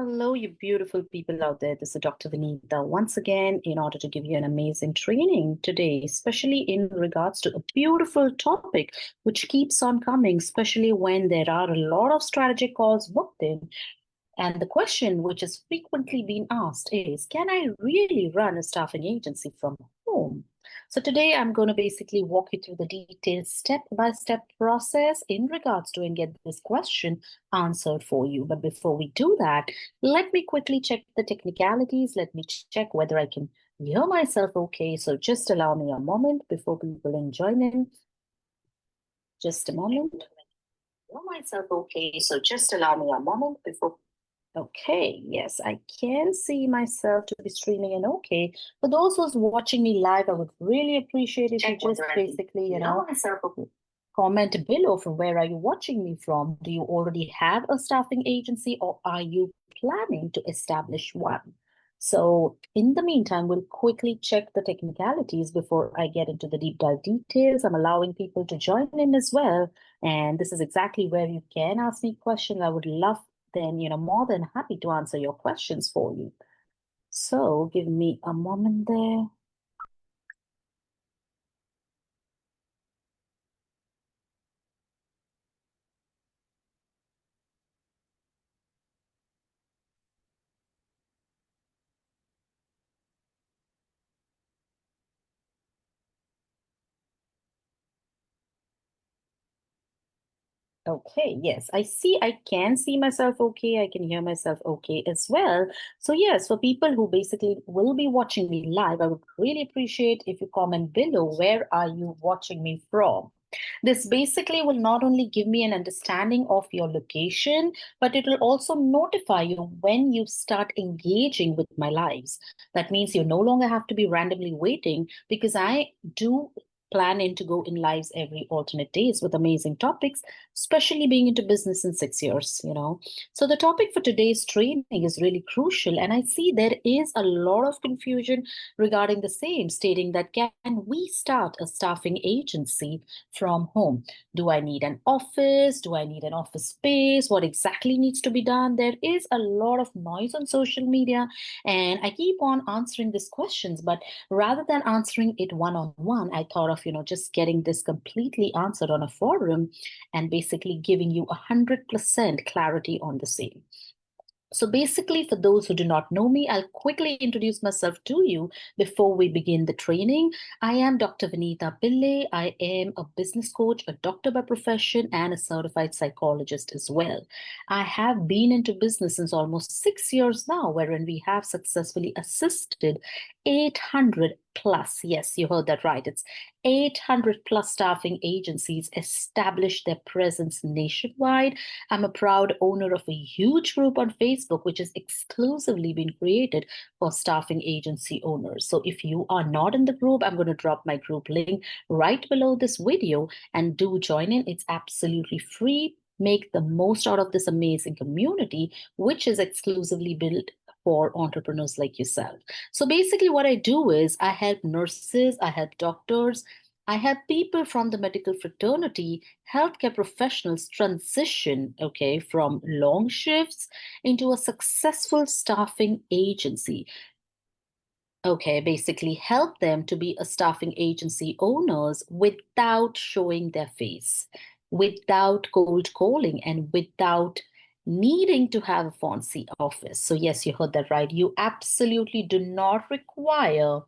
Hello, you beautiful people out there. This is Dr. Vineeta once again in order to give you an amazing training today, especially in regards to a beautiful topic which keeps on coming, especially when there are a lot of strategic calls booked in. And the question which is frequently being asked is, can I really run a staffing agency from home? So today I'm going to basically walk you through the detailed step-by-step process in regards to and get this question answered for you. But before we do that, let me quickly check the technicalities. Let me check whether I can hear myself okay. So just allow me a moment before people can join in. Just a moment. Hear myself okay. So just allow me a moment before. Okay, yes, I can see myself to be streaming in okay. For those who's watching me live, I would really appreciate if you just basically, comment below from where are you watching me from. Do you already have a staffing agency or are you planning to establish one? So in the meantime, we'll quickly check the technicalities before I get into the deep dive details. I'm allowing people to join in as well. And this is exactly where you can ask me questions. I would love then, more than happy to answer your questions for you. So give me a moment there. Okay, yes, I can see myself okay. I can hear myself okay as well. So yes, for people who basically will be watching me live, I would really appreciate if you comment below, where are you watching me from? This basically will not only give me an understanding of your location, but it will also notify you when you start engaging with my lives. That means you no longer have to be randomly waiting because I do planning to go in lives every alternate days with amazing topics, especially being into business in 6 years. So the topic for today's training is really crucial. And I see there is a lot of confusion regarding the same, stating that can we start a staffing agency from home? Do I need an office? Do I need an office space? What exactly needs to be done? There is a lot of noise on social media, and I keep on answering these questions, but rather than answering it one-on-one, I thought of, just getting this completely answered on a forum and basically giving you 100% clarity on the same. So basically, for those who do not know me, I'll quickly introduce myself to you before we begin the training. I am Dr. Vineeta Pillai. I am a business coach, a doctor by profession, and a certified psychologist as well. I have been into business since almost 6 years now, wherein we have successfully assisted 800 plus. Yes, you heard that right. It's 800 plus staffing agencies establish their presence nationwide. I'm a proud owner of a huge group on Facebook, which has exclusively been created for staffing agency owners. So if you are not in the group, I'm going to drop my group link right below this video and do join in. It's absolutely free. Make the most out of this amazing community, which is exclusively built for entrepreneurs like yourself. So basically what I do is I help nurses, I help doctors, I help people from the medical fraternity, healthcare professionals transition, okay, from long shifts into a successful staffing agency. Okay, basically help them to be a staffing agency owners without showing their face, without cold calling, and without needing to have a fancy office. So yes, you heard that right. You absolutely do not require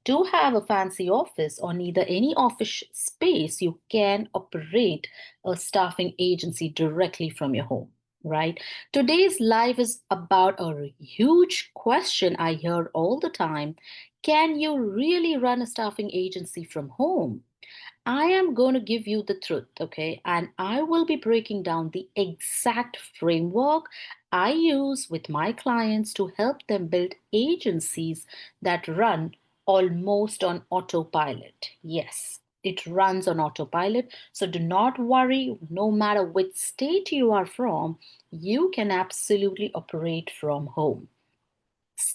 to have a fancy office or neither any office space. You can operate a staffing agency directly from your home, right? Today's live is about a huge question I hear all the time. Can you really run a staffing agency from home? I am going to give you the truth, okay? And I will be breaking down the exact framework I use with my clients to help them build agencies that run almost on autopilot. Yes, it runs on autopilot. So do not worry, no matter which state you are from, you can absolutely operate from home.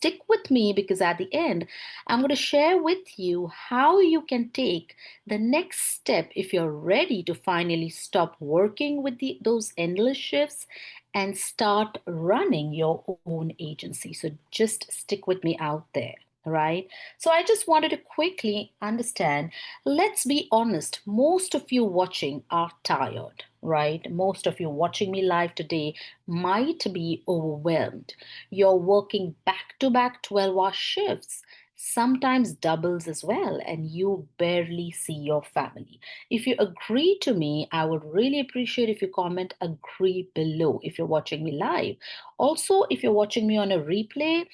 stick with me because at the end, I'm going to share with you how you can take the next step if you're ready to finally stop working with those endless shifts and start running your own agency. So just stick with me out there. Right. So I just wanted to quickly understand. Let's be honest, most of you watching are tired, right? Most of you watching me live today might be overwhelmed. You're working back to back 12-hour shifts, sometimes doubles as well, and you barely see your family. If you agree to me, I would really appreciate if you comment agree below if you're watching me live. Also, if you're watching me on a replay,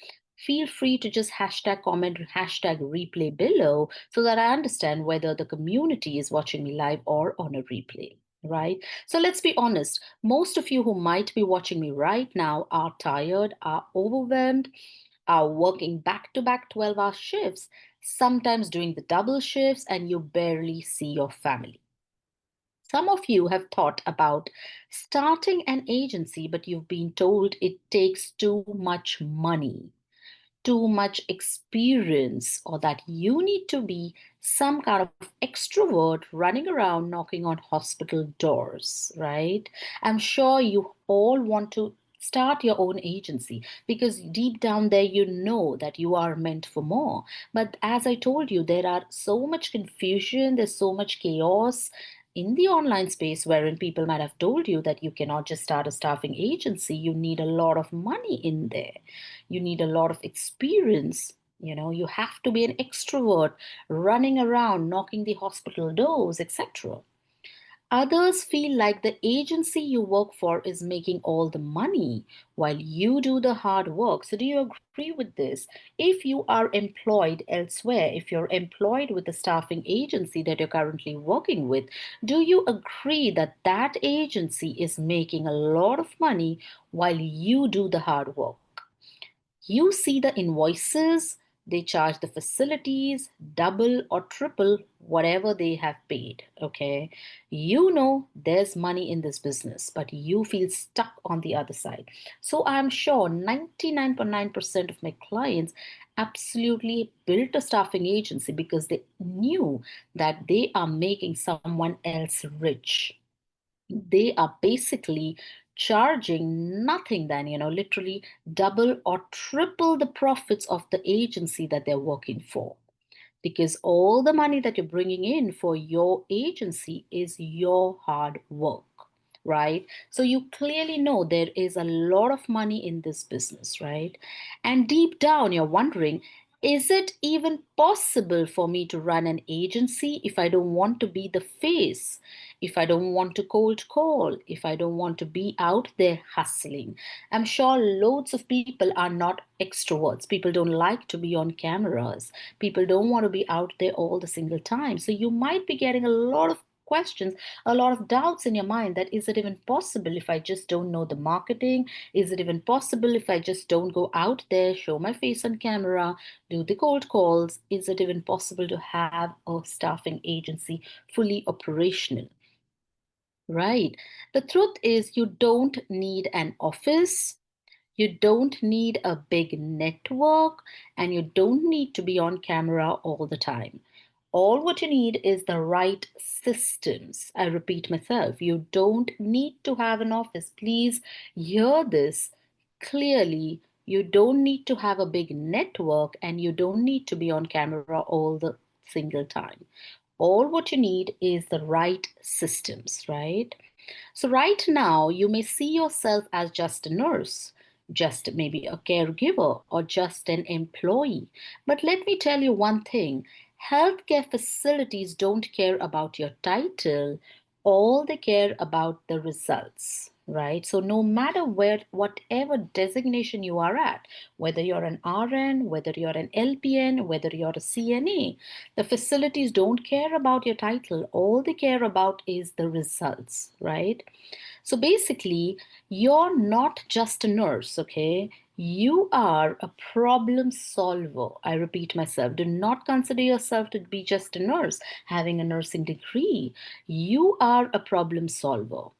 feel free to just hashtag comment hashtag replay below so that I understand whether the community is watching me live or on a replay. Right. So let's be honest. Most of you who might be watching me right now are tired, are overwhelmed, are working back to back 12-hour shifts, sometimes doing the double shifts, and you barely see your family. Some of you have thought about starting an agency, but you've been told it takes too much money, too much experience, or that you need to be some kind of extrovert running around knocking on hospital doors, right? I'm sure you all want to start your own agency because deep down there you know that you are meant for more. But as I told you, there are so much confusion, there's so much chaos in the online space wherein people might have told you that you cannot just start a staffing agency, you need a lot of money in there, you need a lot of experience. You have to be an extrovert running around knocking the hospital doors, etc. Others feel like the agency you work for is making all the money while you do the hard work. So do you agree with this? If you are employed elsewhere, if you're employed with the staffing agency that you're currently working with, do you agree that that agency is making a lot of money while you do the hard work? You see the invoices, they charge the facilities double or triple whatever they have paid. Okay. You know there's money in this business, but you feel stuck on the other side. So I'm sure 99.9% of my clients absolutely built a staffing agency because they knew that they are making someone else rich. They are basically charging nothing than, literally double or triple the profits of the agency that they're working for, because all the money that you're bringing in for your agency is your hard work, right? So you clearly know there is a lot of money in this business, right? And deep down, you're wondering, is it even possible for me to run an agency if I don't want to be the face? If I don't want to cold call, if I don't want to be out there hustling? I'm sure loads of people are not extroverts. People don't like to be on cameras. People don't want to be out there all the single time. So you might be getting a lot of questions, a lot of doubts in your mind that is it even possible if I just don't know the marketing? Is it even possible if I just don't go out there, show my face on camera, do the cold calls? Is it even possible to have a staffing agency fully operational? Right. The truth is, you don't need an office. You don't need a big network, and you don't need to be on camera all the time. All what you need is the right systems. I repeat myself, you don't need to have an office. Please hear this clearly. You don't need to have a big network, and you don't need to be on camera all the single time. All what you need is the right systems, right? So, right now, you may see yourself as just a nurse, just maybe a caregiver, or just an employee. But let me tell you one thing: healthcare facilities don't care about your title, all they care about the results. Right? So, no matter whatever designation you are at, whether you're an RN, whether you're an LPN, whether you're a CNA, the facilities don't care about your title. All they care about is the results, right? So basically, you're not just a nurse, okay? You are a problem solver. I repeat myself, do not consider yourself to be just a nurse having a nursing degree. You are a problem solver.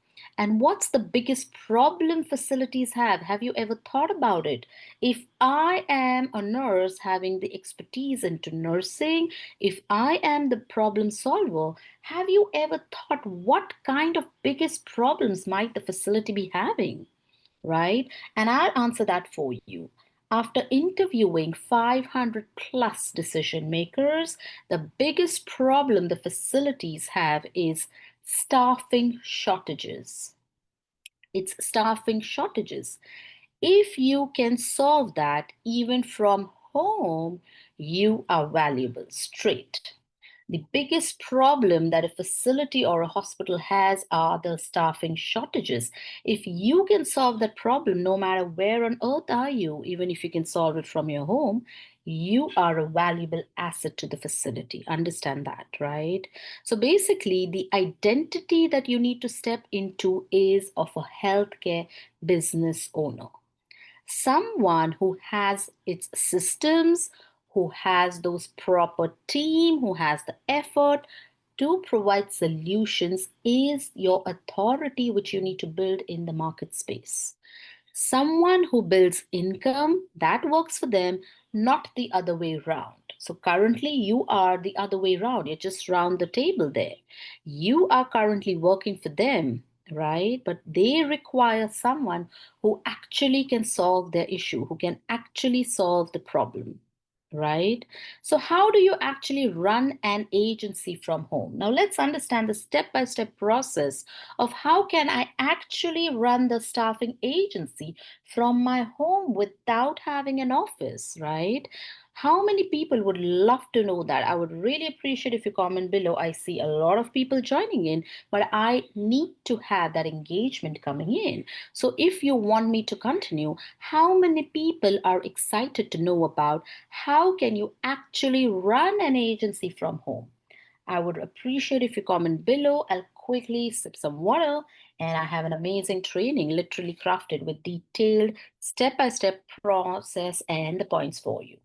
And what's the biggest problem facilities have? Have you ever thought about it? If I am a nurse having the expertise into nursing, if I am the problem solver, have you ever thought what kind of biggest problems might the facility be having? Right? And I'll answer that for you. After interviewing 500 plus decision makers, the biggest problem the facilities have is staffing shortages. It's staffing shortages. If you can solve that even from home, you are valuable straight. The biggest problem that a facility or a hospital has are the staffing shortages. If you can solve that problem, no matter where on earth are you, even if you can solve it from your home, you are a valuable asset to the facility. Understand that, right? So basically, the identity that you need to step into is of a healthcare business owner, someone who has its systems, who has those proper team, who has the effort to provide solutions, is your authority which you need to build in the market space. Someone who builds income, that works for them, not the other way round. So currently you are the other way round. You're just round the table there. You are currently working for them, right? But they require someone who actually can solve their issue, who can actually solve the problem, right? So how do you actually run an agency from home? Now let's understand the step-by-step process of how can I actually run the staffing agency from my home without having an office, right? How many people would love to know that? I would really appreciate if you comment below. I see a lot of people joining in, but I need to have that engagement coming in. So if you want me to continue, how many people are excited to know about how can you actually run an agency from home? I would appreciate if you comment below. I'll quickly sip some water, and I have an amazing training literally crafted with detailed step-by-step process and the points for you.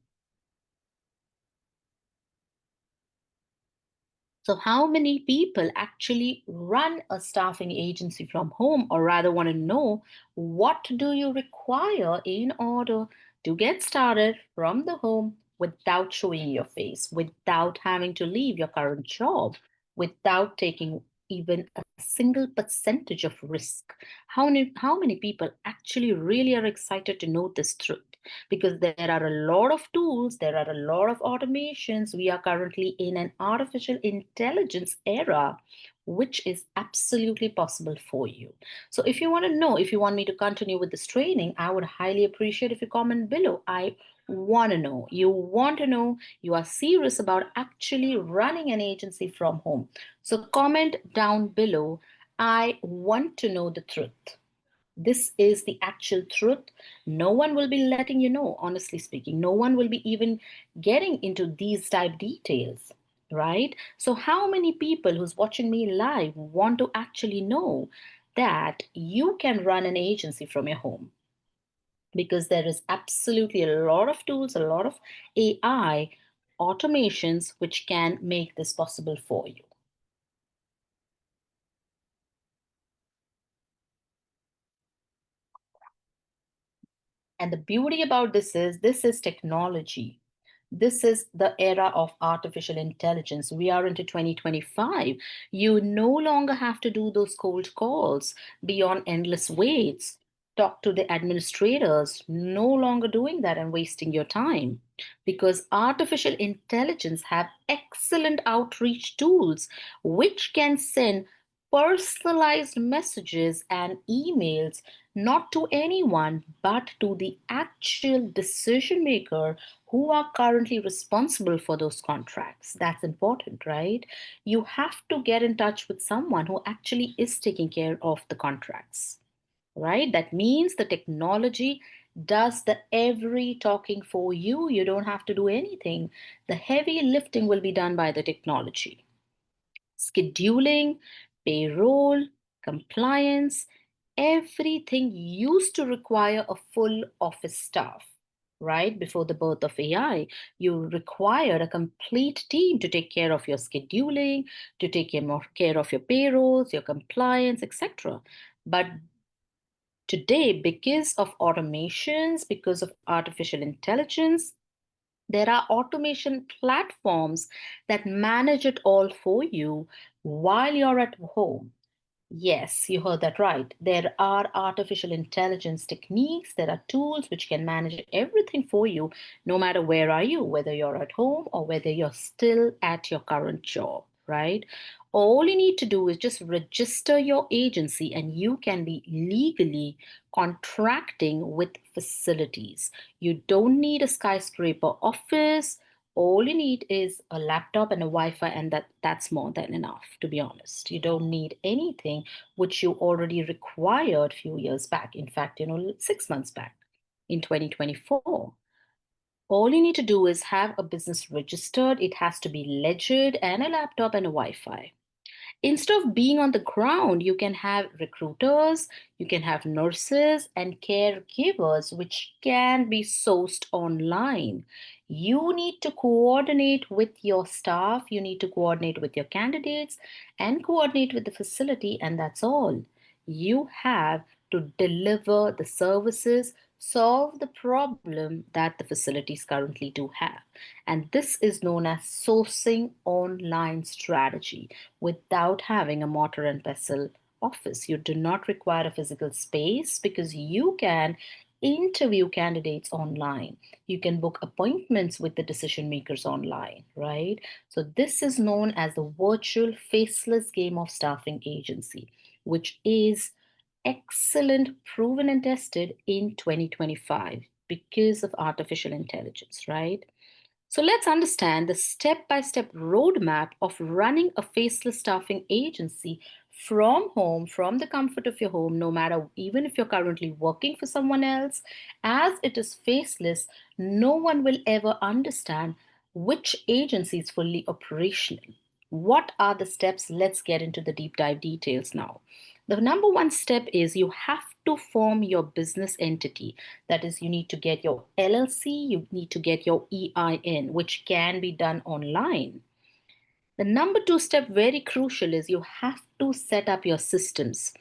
So how many people actually run a staffing agency from home, or rather want to know what do you require in order to get started from the home without showing your face, without having to leave your current job, without taking even a single percentage of risk? How many people actually really are excited to know this truth? Because there are a lot of tools, there are a lot of automations. We are currently in an artificial intelligence era, which is absolutely possible for you. So if you want to know, if you want me to continue with this training, I would highly appreciate if you comment below. I want to know. You want to know. You are serious about actually running an agency from home. So comment down below. I want to know the truth. This is the actual truth. No one will be letting you know, honestly speaking. No one will be even getting into these type details, right? So how many people who's watching me live want to actually know that you can run an agency from your home? Because there is absolutely a lot of tools, a lot of AI automations which can make this possible for you. And the beauty about this is technology. This is the era of artificial intelligence. We are into 2025. You no longer have to do those cold calls, be on endless waits, talk to the administrators, no longer doing that and wasting your time. Because artificial intelligence have excellent outreach tools which can send personalized messages and emails not to anyone but to the actual decision maker who are currently responsible for those contracts. That's important, right? You have to get in touch with someone who actually is taking care of the contracts, right? That means the technology does the every talking for you. You don't have to do anything. The heavy lifting will be done by the technology. Scheduling, payroll, compliance, everything used to require a full office staff, right? Before the birth of AI, you required a complete team to take care of your scheduling, to take care of your payrolls, your compliance, etc. But today, because of automations, because of artificial intelligence, there are automation platforms that manage it all for you while you're at home. Yes, you heard that right. There are artificial intelligence techniques, there are tools which can manage everything for you, no matter where are you, whether you're at home or whether you're still at your current job, right? All you need to do is just register your agency and you can be legally contracting with facilities. You don't need a skyscraper office. All you need is a laptop and a Wi-Fi, and that's more than enough, to be honest. You don't need anything which you already required a few years back. In fact, 6 months back in 2024. All you need to do is have a business registered. It has to be ledgered and a laptop and a Wi-Fi. Instead of being on the ground, you can have recruiters, you can have nurses and caregivers, which can be sourced online. You need to coordinate with your staff, you need to coordinate with your candidates, and coordinate with the facility, and that's all. You have to deliver the services, solve the problem that the facilities currently do have. And this is known as sourcing online strategy without having a mortar and pestle office. You do not require a physical space because you can interview candidates online. You can book appointments with the decision makers online, right? So this is known as the virtual faceless game of staffing agency, which is excellent, proven and tested in 2025 because of artificial intelligence, right? So let's understand the step by step roadmap of running a faceless staffing agency from home, from the comfort of your home, no matter even if you're currently working for someone else. As it is faceless, no one will ever understand which agency is fully operational. What are the steps? Let's get into the deep dive details now. The number one step is you have to form your business entity. That is, you need to get your LLC, you need to get your EIN, which can be done online. The number two step, very crucial, is you have to set up your systems.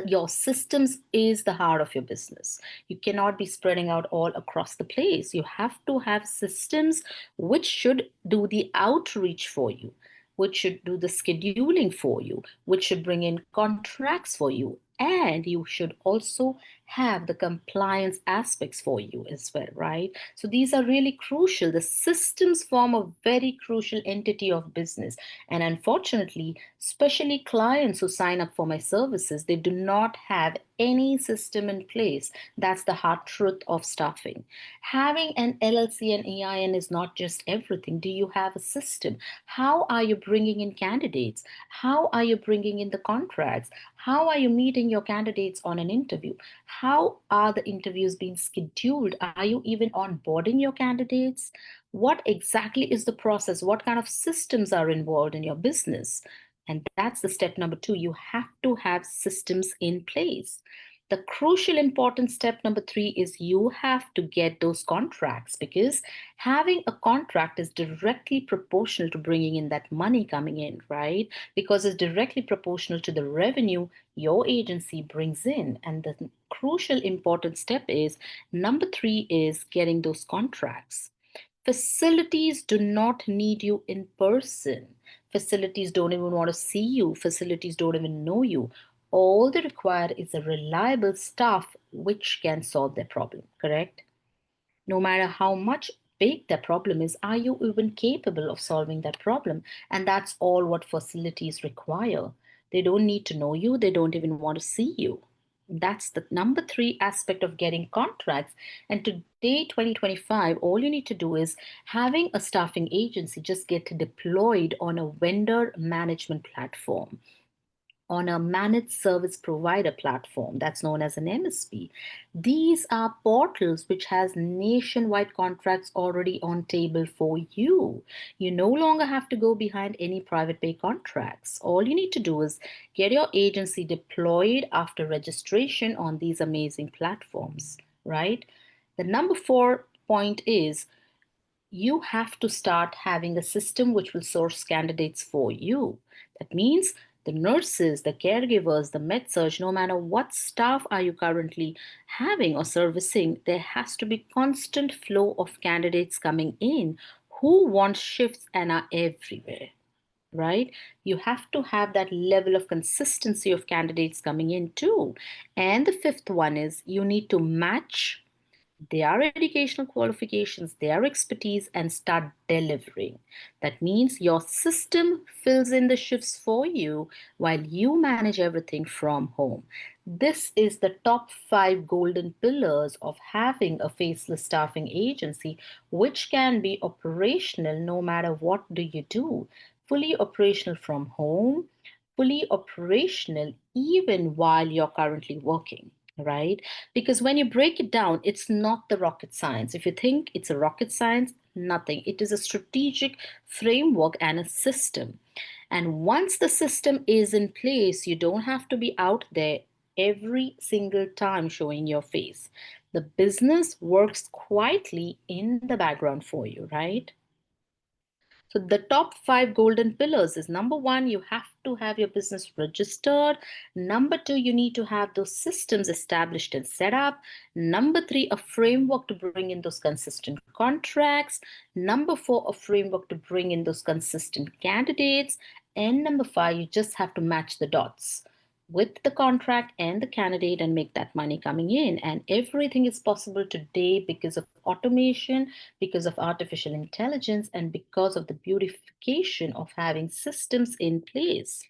Your systems is the heart of your business. You cannot be spreading out all across the place. You have to have systems which should do the outreach for you, which should do the scheduling for you, which should bring in contracts for you, and you should also have the compliance aspects for you as well, right? So these are really crucial. The systems form a very crucial entity of business, and unfortunately, especially clients who sign up for my services, they do not have any system in place. That's the hard truth of staffing. Having an LLC and EIN is not just everything. Do you have a system? How are you bringing in candidates? How are you bringing in the contracts? How are you meeting your candidates on an interview? How are the interviews being scheduled? Are you even onboarding your candidates? What exactly is the process? What kind of systems are involved in your business? And that's the step number two. You have to have systems in place. The crucial important step number three is you have to get those contracts, because having a contract is directly proportional to bringing in that money coming in, right? Because it's directly proportional to the revenue your agency brings in. And the crucial important step is number three is getting those contracts. Facilities do not need you in person. Facilities don't even want to see you. Facilities don't even know you. All they require is a reliable staff which can solve their problem, correct? No matter how much big the problem is, are you even capable of solving that problem? And that's all what facilities require. They don't need to know you, they don't even want to see you. That's the number three aspect of getting contracts. And today, 2025, all you need to do is having a staffing agency just get deployed on a vendor management platform, on a managed service provider platform that's known as an MSP. These are portals which has nationwide contracts already on table for you. You no longer have to go behind any private pay contracts. All you need to do is get your agency deployed after registration on these amazing platforms, right? The number four point is you have to start having a system which will source candidates for you. That means The nurses, the caregivers, the med surg, no matter what staff are you currently having or servicing, there has to be constant flow of candidates coming in who want shifts and are everywhere, right? You have to have that level of consistency of candidates coming in too. And the fifth one is you need to match their educational qualifications, their expertise, and start delivering. That means your system fills in the shifts for you while you manage everything from home. This is the top five golden pillars of having a faceless staffing agency, which can be operational no matter what do you do. Fully operational from home, fully operational even while you're currently working, right? Because when you break it down, it's not the rocket science. If you think it's a rocket science, nothing. It is a strategic framework and a system. And once the system is in place, you don't have to be out there every single time showing your face. The business works quietly in the background for you, right? So the top five golden pillars is number one, you have to have your business registered. Number two, you need to have those systems established and set up. Number three, a framework to bring in those consistent contracts. Number four, a framework to bring in those consistent candidates. And number five, you just have to match the dots with the contract and the candidate and make that money coming in. And everything is possible today because of automation, because of artificial intelligence, and because of the beautification of having systems in place.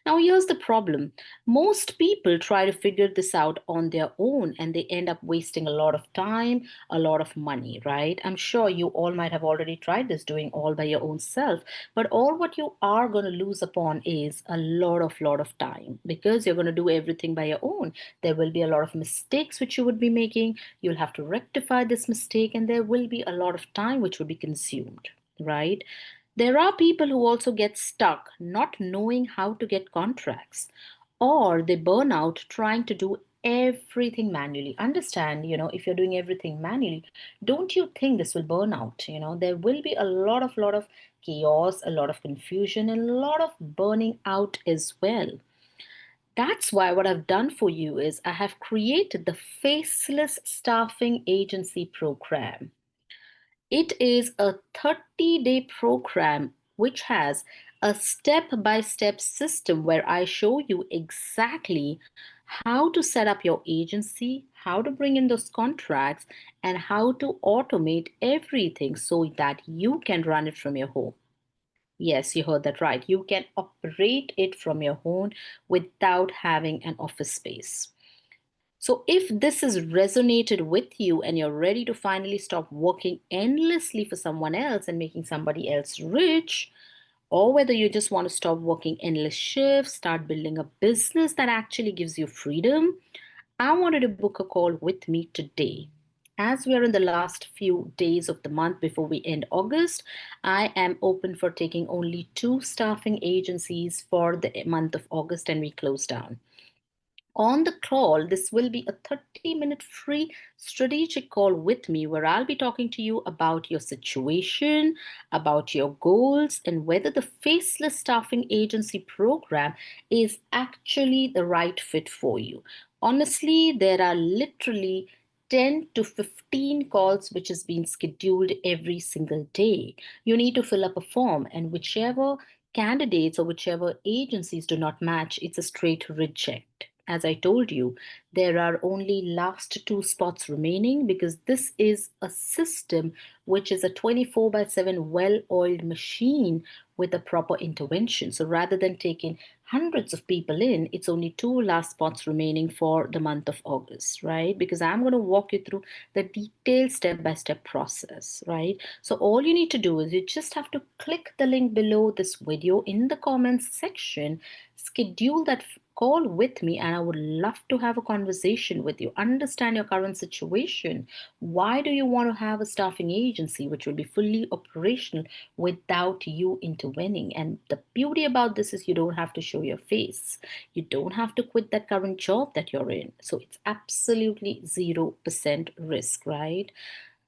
Now, here's the problem. Most people try to figure this out on their own and they end up wasting a lot of time, a lot of money, right? I'm sure you all might have already tried this doing all by your own self, but all what you are going to lose upon is a lot of time because you're going to do everything by your own. There will be a lot of mistakes which you would be making. You'll have to rectify this mistake, and there will be a lot of time which will be consumed, right? There are people who also get stuck not knowing how to get contracts, or they burn out trying to do everything manually. Understand, if you're doing everything manually, don't you think this will burn out? There will be a lot of chaos, a lot of confusion, and a lot of burning out as well. That's why what I've done for you is I have created the Faceless Staffing Agency Program. It is a 30-day program which has a step-by-step system where I show you exactly how to set up your agency, how to bring in those contracts, and how to automate everything so that you can run it from your home. Yes, you heard that right. You can operate it from your home without having an office space. So, if this has resonated with you and you're ready to finally stop working endlessly for someone else and making somebody else rich, or whether you just want to stop working endless shifts, start building a business that actually gives you freedom, I wanted to book a call with me today. As we are in the last few days of the month before we end August, I am open for taking only two staffing agencies for the month of August and we close down. On the call, this will be a 30-minute free strategic call with me where I'll be talking to you about your situation, about your goals, and whether the Faceless Staffing Agency program is actually the right fit for you. Honestly, there are literally 10 to 15 calls which is being scheduled every single day. You need to fill up a form, and whichever candidates or whichever agencies do not match, it's a straight reject. As I told you, there are only last two spots remaining because this is a system which is a 24 by 7 well oiled machine with a proper intervention. So rather than taking hundreds of people in, it's only two last spots remaining for the month of August, right? Because I'm going to walk you through the detailed step by step process, right? So all you need to do is you just have to click the link below this video in the comments section, schedule that call with me, and I would love to have a conversation with you, understand your current situation. Why do you want to have a staffing agency which will be fully operational without you intervening? And the beauty about this is you don't have to show your face. You don't have to quit that current job that you're in. So it's absolutely 0% risk, right?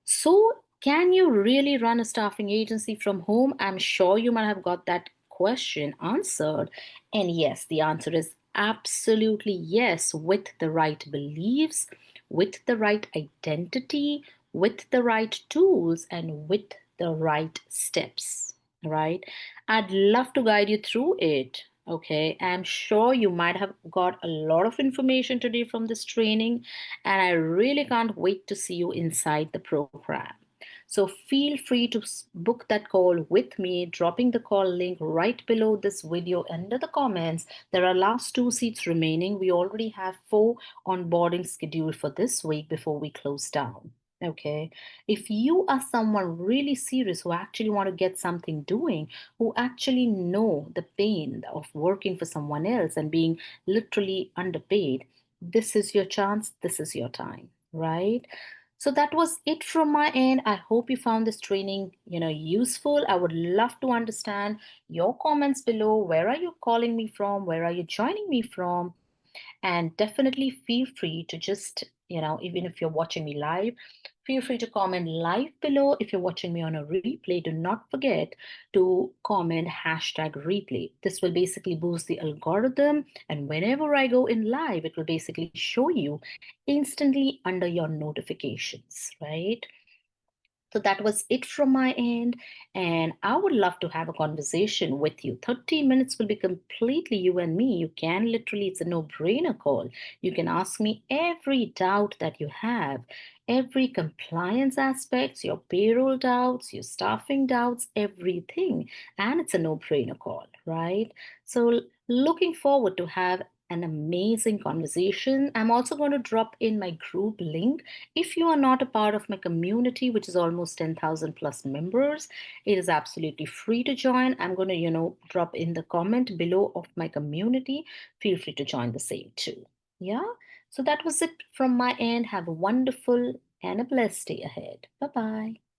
So, can you really run a staffing agency from home? I'm sure you might have got that question answered? And yes, the answer is absolutely yes, with the right beliefs, with the right identity, with the right tools, and with the right steps, right? I'd love to guide you through it. Okay, I'm sure you might have got a lot of information today from this training, and I really can't wait to see you inside the program. So feel free to book that call with me, dropping the call link right below this video under the comments. There are last 2 seats remaining. We already have 4 onboarding scheduled for this week before we close down. Okay, if you are someone really serious who actually want to get something doing, who actually know the pain of working for someone else and being literally underpaid, this is your chance, this is your time, right? So that was it from my end. I hope you found this training, useful. I would love to understand your comments below. Where are you calling me from? Where are you joining me from? And definitely feel free to just, even if you're watching me live, feel free to comment live below. If you're watching me on a replay, do not forget to comment #replay. This will basically boost the algorithm. And whenever I go in live, it will basically show you instantly under your notifications, right? So that was it from my end. And I would love to have a conversation with you. 30 minutes will be completely you and me. You can literally, it's a no brainer call. You can ask me every doubt that you have, every compliance aspects, your payroll doubts, your staffing doubts, everything. And it's a no brainer call, right? So looking forward to have an amazing conversation. I'm also going to drop in my group link. If you are not a part of my community, which is almost 10,000 plus members, it is absolutely free to join. I'm going to, drop in the comment below of my community. Feel free to join the same too. Yeah. So that was it from my end. Have a wonderful and a blessed day ahead. Bye bye.